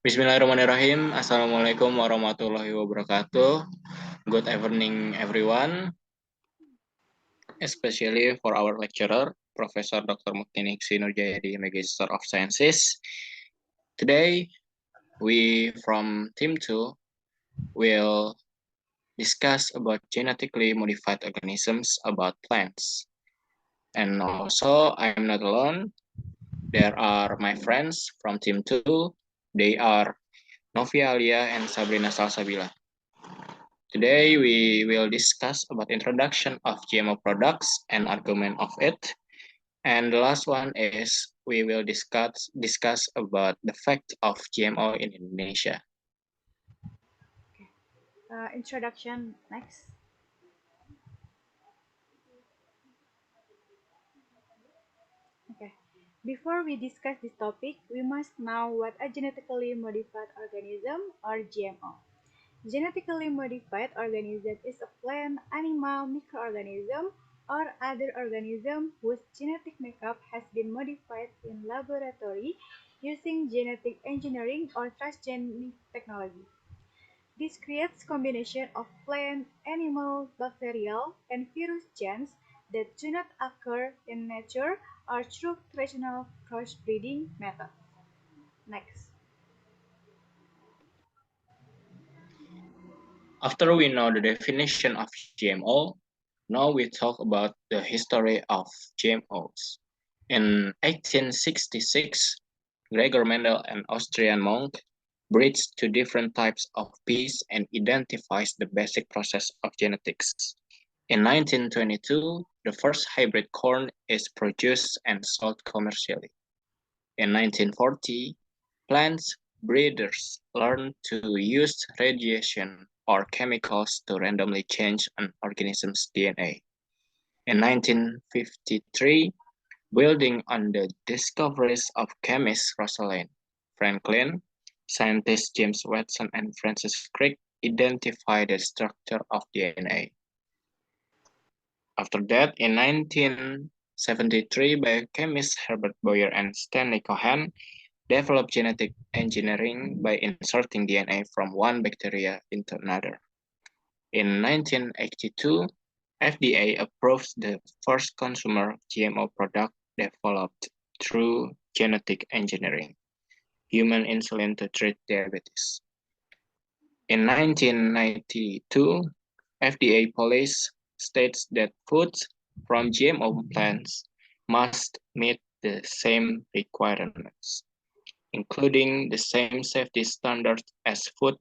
Bismillahirrahmanirrahim. Assalamualaikum warahmatullahi wabarakatuh. Good evening, everyone, especially for our lecturer, Professor Dr. Muktinik Sinurjayadi, Magister of Sciences. Today, we from Team 2 will discuss about genetically modified organisms about plants. And also, I'm not alone. There are my friends from Team 2. They are Nofiah Aliyah and Shabrina Salshabila. Today we will discuss about introduction of GMO products and argument of it. And the last one is we will discuss about the fact of GMO in Indonesia. Introduction next. Okay. Before we discuss this topic, we must know what a genetically modified organism or GMO. Genetically modified organism is a plant, animal, microorganism, or other organism whose genetic makeup has been modified in laboratory using genetic engineering or transgenic technology. This creates combination of plant, animal, bacterial, and virus genes that do not occur in nature or through traditional crossbreeding methods. Next. After we know the definition of GMO, now we talk about the history of GMOs. In 1866, Gregor Mendel, an Austrian monk, breeds two different types of peas and identifies the basic process of genetics. In 1922, the first hybrid corn is produced and sold commercially. In 1940, plant breeders learned to use radiation or chemicals to randomly change an organism's DNA. In 1953, building on the discoveries of chemist Rosalind Franklin, scientists James Watson and Francis Crick identified the structure of DNA. After that, in 1973, biochemists Herbert Boyer and Stanley Cohen developed genetic engineering by inserting DNA from one bacteria into another. In 1982, FDA approved the first consumer GMO product developed through genetic engineering, human insulin to treat diabetes. In 1992, FDA policy states that foods from GMO plants must meet the same requirements, including the same safety standards as food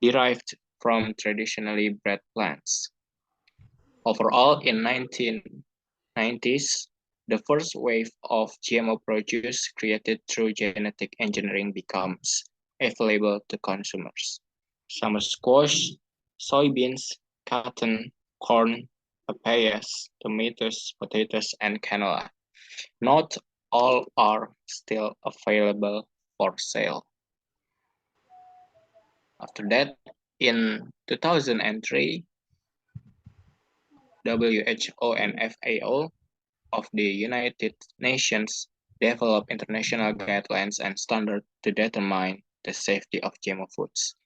derived from traditionally bred plants. Overall, in 1990s, the first wave of GMO produce created through genetic engineering becomes available to consumers. Summer squash, soybeans, cotton, corn, papayas, tomatoes, potatoes, and canola. Not all are still available for sale. After that, in 2003, WHO and FAO of the United Nations developed international guidelines and standards to determine the safety of GMO foods.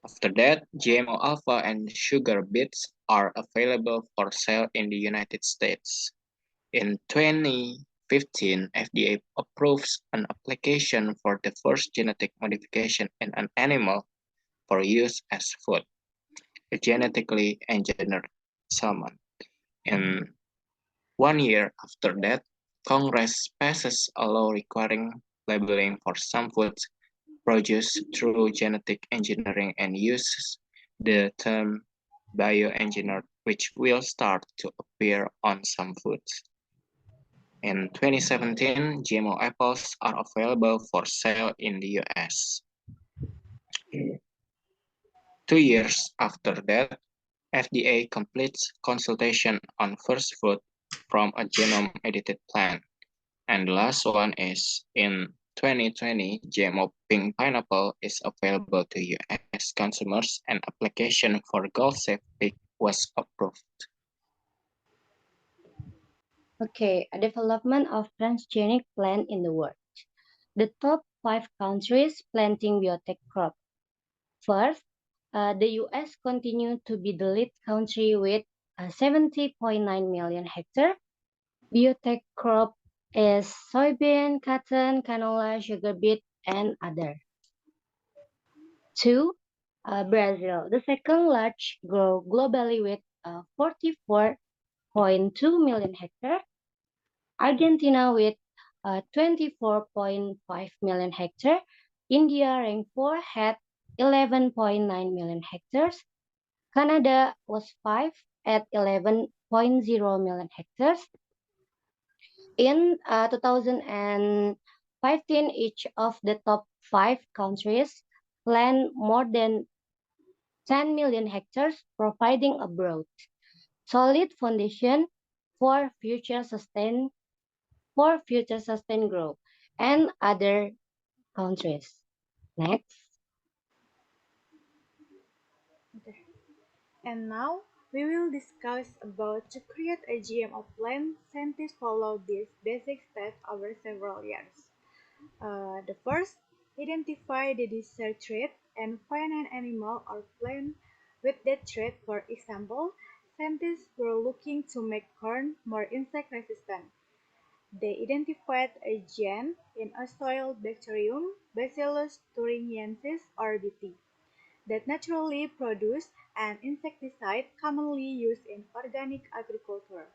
After that, GMO alpha and sugar beets are available for sale in the United States. In 2015, FDA approves an application for the first genetic modification in an animal for use as food, a genetically engineered salmon. And 1 year after that, Congress passes a law requiring labeling for some foods produced through genetic engineering and uses the term bioengineered, which will start to appear on some foods. In 2017, GMO apples are available for sale in the US. 2 years after that, FDA completes consultation on first food from a genome-edited plant. And the last one is in 2020, GMO pink pineapple is available to US consumers and application for Gold Safety was approved. Okay, a development of transgenic plant in the world. The top 5 countries planting biotech crops. First, the US continued to be the lead country with 70.9 million hectares. Biotech crop is soybean, cotton, canola, sugar beet, and other. Two, Brazil, the second large grow globally with 44.2 million hectares. Argentina with 24.5 million hectares. India ranked 4 had 11.9 million hectares. Canada was 5 at 11.0 million hectares. In 2015, each of the top 5 countries planned more than 10 million hectares, providing a broad, solid foundation for future sustained growth and other countries. Next. Okay. And now we will discuss about to create a GMO plant. Scientists follow these basic steps over several years. The first, identify the desired trait and find an animal or plant with that trait. For example, scientists were looking to make corn more insect resistant. They identified a gene in a soil bacterium, Bacillus thuringiensis or Bt, that naturally produces an insecticide commonly used in organic agriculture.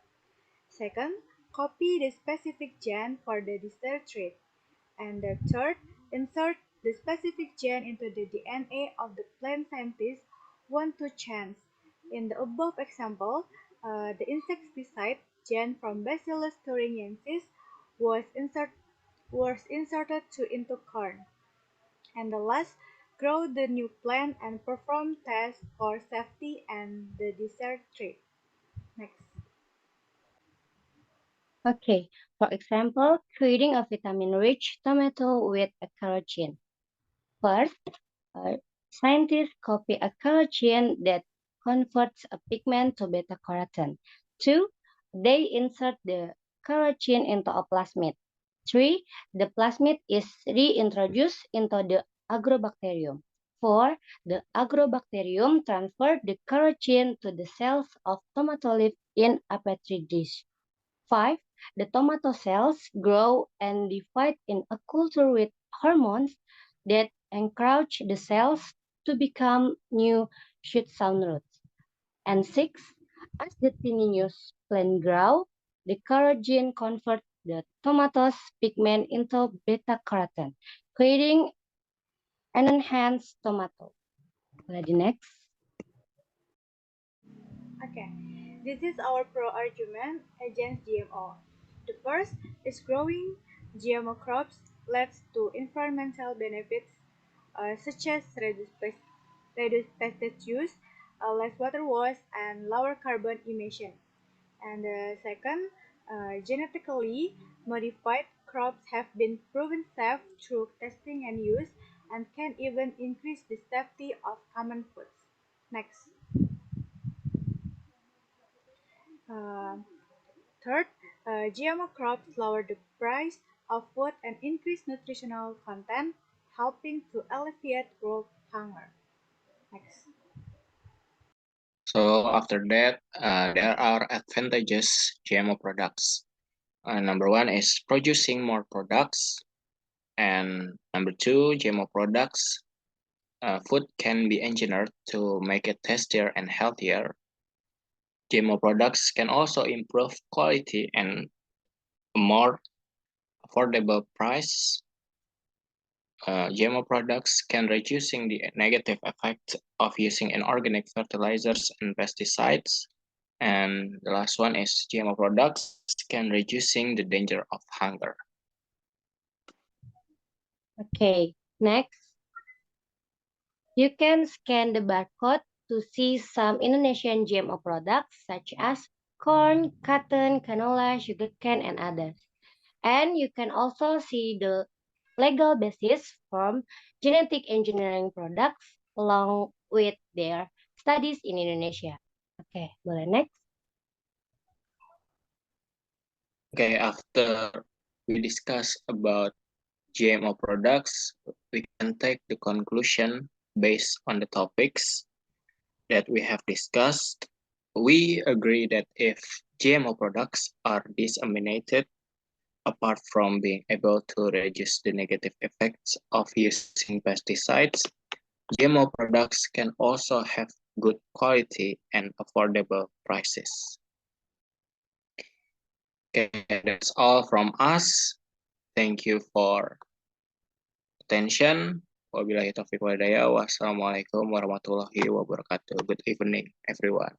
Second, copy the specific gene for the desired trait. And the third, insert the specific gene into the DNA of the plant scientists want to change. In the above example, the insecticide gene from Bacillus thuringiensis was, inserted into corn. And the last, grow the new plant and perform tests for safety and the desired trait. Next. Okay, for example, creating a vitamin-rich tomato with a carotene. First, uh, scientists copy a carotene that converts a pigment to beta-carotene. Two, they insert the carotene into a plasmid. Three, the plasmid is reintroduced into the agrobacterium. Four, the agrobacterium transfer the carotene to the cells of tomato leaf in a petri dish. 5. The tomato cells grow and divide in a culture with hormones that encourage the cells to become new shoot-sound roots. And 6. As the tinious plant grow, the carotene converts the tomato's pigment into beta-carotene, creating an enhanced tomato. The next. Okay, this is our pro-argument against GMO. The first is growing GMO crops leads to environmental benefits such as reduced pesticide use, less water waste, and lower carbon emission. And the second, genetically modified crops have been proven safe through testing and use and can even increase the safety of common foods. Next. Uh, Third, GMO crops lower the price of food and increase nutritional content, helping to alleviate world hunger. Next. So after that, there are advantages GMO products. Number one is producing more products, and number two, GMO products. Food can be engineered to make it tastier and healthier. GMO products can also improve quality and a more affordable price. GMO products can reducing the negative effect of using inorganic fertilizers and pesticides. And the last one is GMO products can reducing the danger of hunger. Okay, next. You can scan the barcode to see some Indonesian GMO products such as corn, cotton, canola, sugarcane, and others. And you can also see the legal basis from genetic engineering products along with their studies in Indonesia. Okay, boleh next. Okay, after we discuss about GMO products, we can take the conclusion based on the topics that we have discussed. We agree that if GMO products are disseminated, apart from being able to reduce the negative effects of using pesticides, GMO products can also have good quality and affordable prices. Okay, that's all from us. Thank you for attention. Wabillahi taufiq walhidayah. Wassalamualaikum warahmatullahi wabarakatuh. Good evening, everyone.